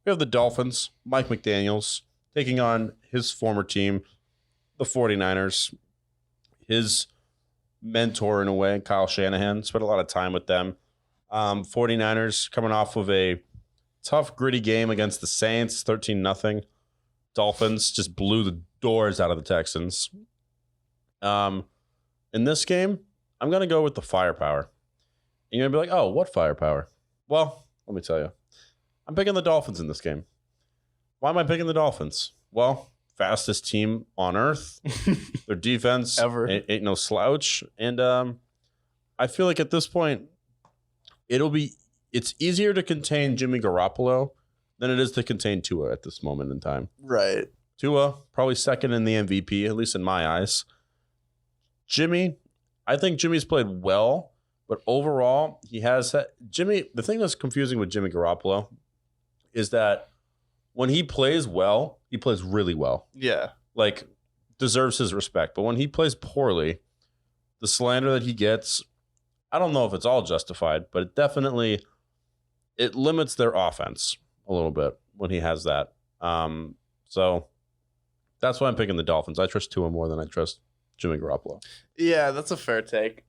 We have the Dolphins, Mike McDaniels, taking on his former team, the 49ers. His mentor, in a way, Kyle Shanahan, spent a lot of time with them. 49ers coming off of a tough, gritty game against the Saints, 13-0. Dolphins just blew the doors out of the Texans. In this game, I'm going to go with the firepower. And you're going to be like, oh, what firepower? Well, let me tell you. I'm picking the Dolphins in this game. Why am I picking the Dolphins? Well, fastest team on earth. Their defense Ever. ain't no slouch. And I feel like at this point, it's easier to contain Jimmy Garoppolo than it is to contain Tua at this moment in time. Right. Tua, probably second in the MVP, at least in my eyes. I think Jimmy's played well, but overall, the thing that's confusing with Jimmy Garoppolo is that when he plays well, he plays really well. Yeah. Like, deserves his respect. But when he plays poorly, the slander that he gets, I don't know if it's all justified, but it limits their offense a little bit when he has that. So that's why I'm picking the Dolphins. I trust Tua more than I trust Jimmy Garoppolo. Yeah, that's a fair take.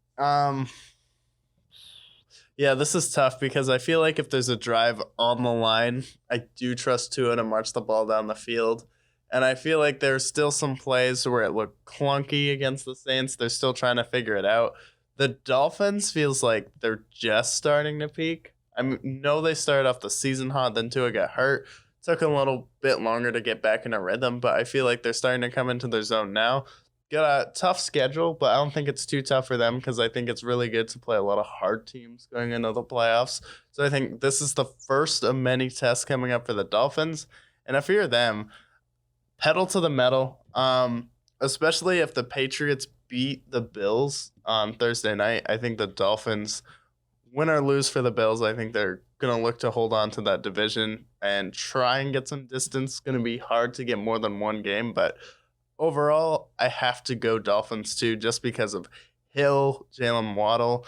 Yeah, this is tough because I feel like if there's a drive on the line, I do trust Tua to march the ball down the field. And I feel like there's still some plays where it looked clunky against the Saints. They're still trying to figure it out. The Dolphins feels like they're just starting to peak. know they started off the season hot, then Tua got hurt. Took a little bit longer to get back in a rhythm, but I feel like they're starting to come into their zone now. Got a tough schedule, but I don't think it's too tough for them because I think it's really good to play a lot of hard teams going into the playoffs. So I think this is the first of many tests coming up for the Dolphins. And if you're them, pedal to the metal, especially if the Patriots beat the Bills on Thursday night. I think the Dolphins, win or lose for the Bills, I think they're going to look to hold on to that division and try and get some distance. It's going to be hard to get more than one game, but overall, I have to go Dolphins too, just because of Hill, Jalen Waddle.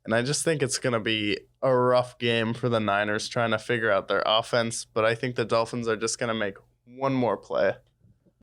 And I just think it's going to be a rough game for the Niners trying to figure out their offense. But I think the Dolphins are just going to make one more play.